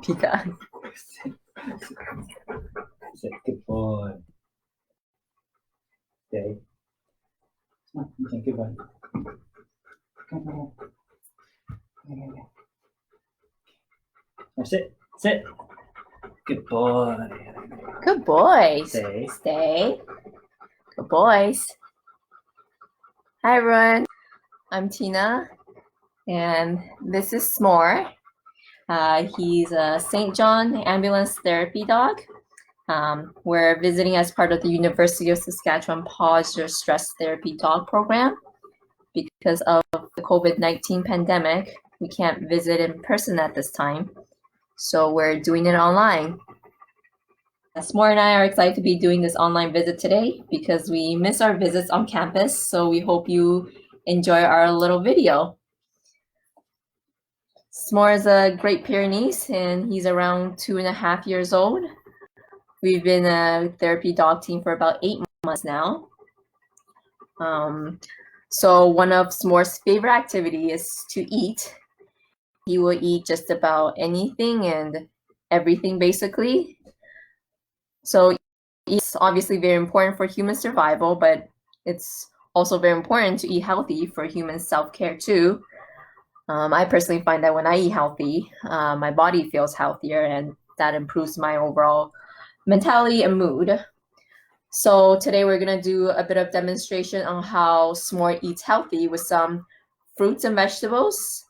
Peacock. Sit. Good boy. Stay. Come on. Okay, good boy. Come on. Now sit. Sit. Good boy. Good boys. Stay. Stay. Good boys. Hi everyone. I'm Tina, and this is S'more. He's a St. John ambulance therapy dog. We're visiting as part of the University of Saskatchewan Pause Your Stress Therapy Dog Program. Because of the COVID-19 pandemic, we can't visit in person at this time, so we're doing it online. S'more and I are excited to be doing this online visit today because we miss our visits on campus, so we hope you enjoy our little video. S'more is a Great Pyrenees and he's around 2.5 years old. We've been a therapy dog team for about 8 months now. So one of S'more's favorite activity is to eat. He will eat just about anything and everything basically. So it's obviously very important for human survival, but it's also very important to eat healthy for human self-care too. I personally find that when I eat healthy, my body feels healthier and that improves my overall mentality and mood. So today we're gonna do a bit of demonstration on how S'more eats healthy with some fruits and vegetables.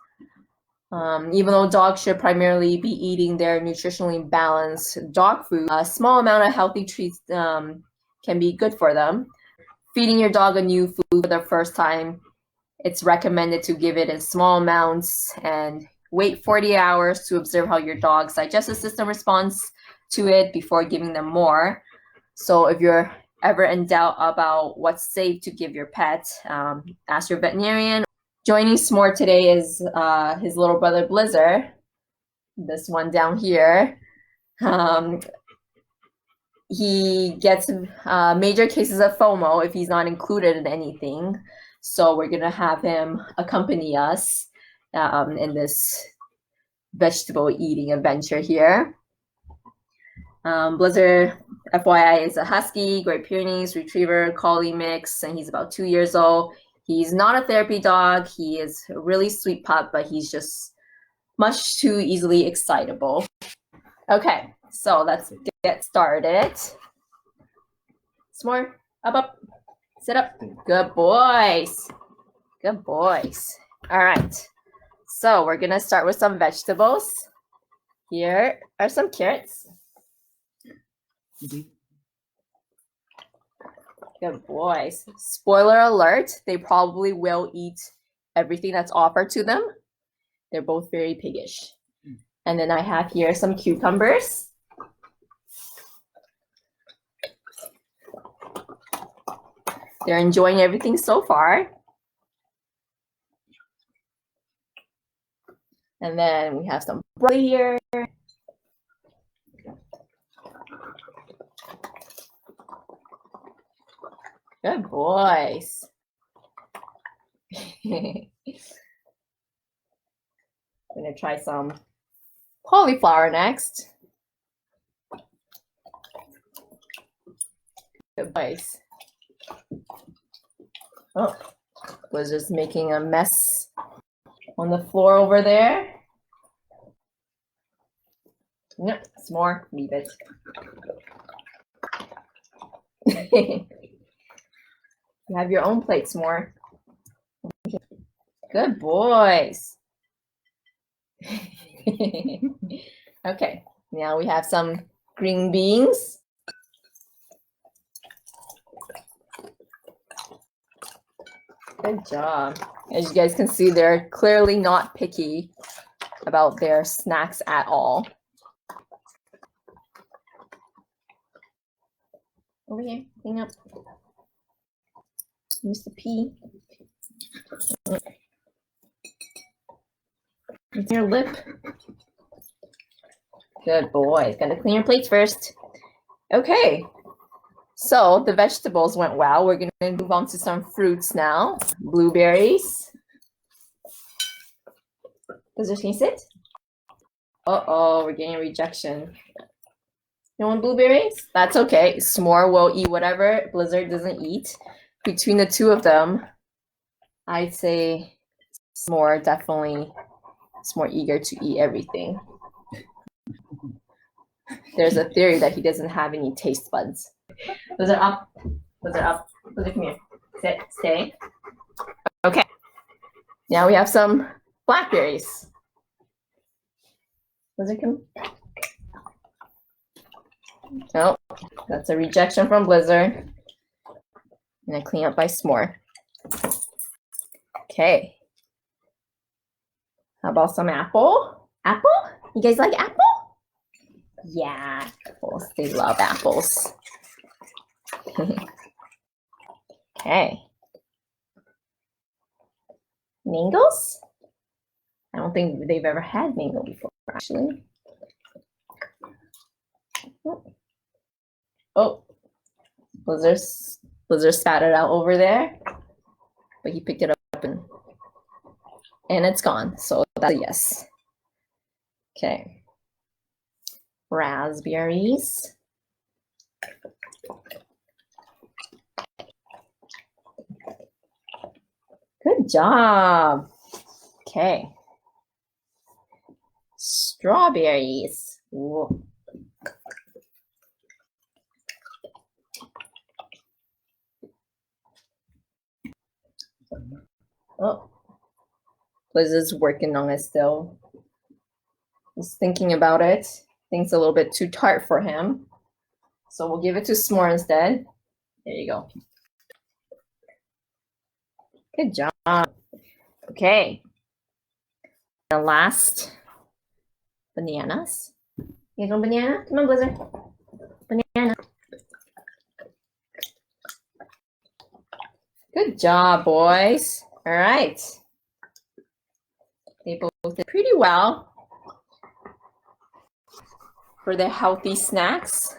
Even though dogs should primarily be eating their nutritionally balanced dog food, a small amount of healthy treats can be good for them. Feeding your dog a new food for the first time, it's recommended to give it in small amounts and wait 40 hours to observe how your dog's digestive system responds to it before giving them more. So if you're ever in doubt about what's safe to give your pet, ask your veterinarian. Joining S'more today is his little brother Blizzard, this one down here. He gets major cases of FOMO if he's not included in anything. So we're gonna have him accompany us in this vegetable eating adventure here. Blizzard, FYI, is a Husky, Great Pyrenees, Retriever, Collie mix, and he's about 2 years old. He's not a therapy dog. He is a really sweet pup, but he's just much too easily excitable. Okay, so let's get started. S'more, up, sit up. Good boys. Good boys. All right, so we're gonna start with some vegetables. Here are some carrots. Good boys. Spoiler alert, they probably will eat everything that's offered to them. They're both very piggish. And then I have here some cucumbers. They're enjoying everything so far. And then we have some broccoli here. Good boys. I'm gonna try some cauliflower next. Good boys. Oh, was just making a mess on the floor over there. No, S'more, leave it. You have your own plate, S'more. Good boys. Okay, now we have some green beans. Good job. As you guys can see, they're clearly not picky about their snacks at all. Over here, clean up. Mr. P. It's your lip. Good boy. Gotta clean your plates first. Okay. So the vegetables went well. We're gonna move on to some fruits now. Blueberries. Does your can you sit? Uh-oh, we're getting a rejection. You want blueberries? That's okay. S'more will eat whatever Blizzard doesn't eat. Between the two of them, I'd say S'more definitely is more eager to eat everything. There's a theory that he doesn't have any taste buds. Those are up. Those are up. Those are, come here. Sit. Stay. Okay. Now we have some blackberries. Those are come. Oh, that's a rejection from Blizzard. And I clean up by S'more. Okay. How about some apple? Apple? You guys like apple? Yeah, apples. They love apples. Okay. Mangoes? I don't think they've ever had mango before, actually. Oh, Blizzard spat it out over there, but he picked it up and it's gone. So that's a yes. Okay. Raspberries. Good job. Okay. Strawberries. Whoa. Oh, Blizzard's working on it still. He's thinking about it. Thinks a little bit too tart for him. So we'll give it to S'more instead. There you go. Good job. Okay. The last, bananas. You guys want banana? Come on, Blizzard. Banana. Good job, boys. All right. They both did pretty well for the healthy snacks.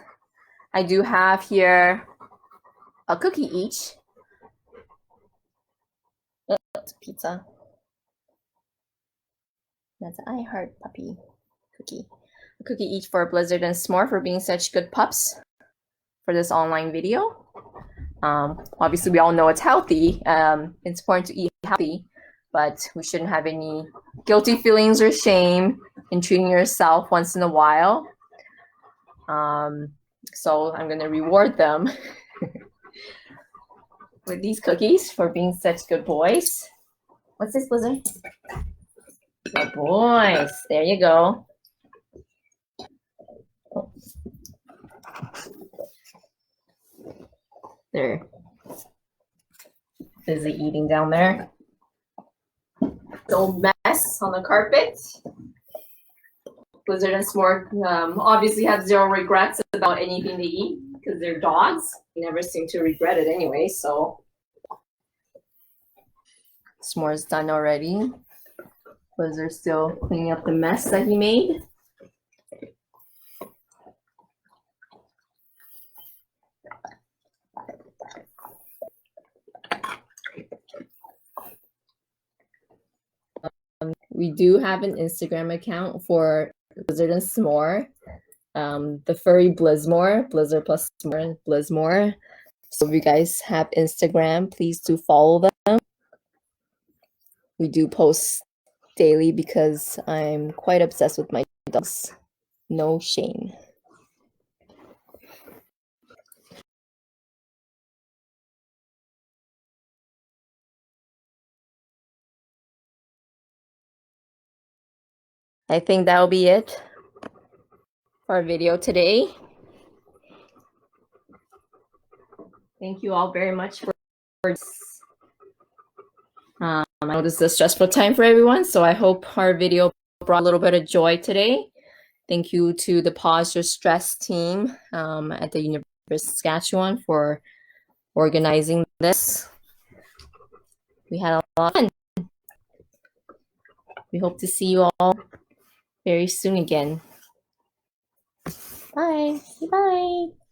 I do have here a cookie each. Oh, it's pizza. That's an I Heart Puppy cookie. A cookie each for Blizzard and S'more for being such good pups for this online video. Obviously, we all know it's healthy. It's important to eat healthy, but we shouldn't have any guilty feelings or shame in treating yourself once in a while. So I'm going to reward them with these cookies for being such good boys. What's this, Blizzard? Good boys. There you go. Oh. They're busy eating down there. Old mess on the carpet. Blizzard and S'more obviously have zero regrets about anything they eat because they're dogs. They never seem to regret it anyway, so. S'more's done already. Blizzard still cleaning up the mess that he made. We do have an Instagram account for Blizzard and S'more. The furry Blizzmore, Blizzard plus S'more and Blizzmore. So if you guys have Instagram, please do follow them. We do post daily because I'm quite obsessed with my dogs. No shame. I think that'll be it for our video today. Thank you all very much for this. I know this is a stressful time for everyone, so I hope our video brought a little bit of joy today. Thank you to the Pause Your Stress team at the University of Saskatchewan for organizing this. We had a lot of fun. We hope to see you all very soon again. Bye. Bye.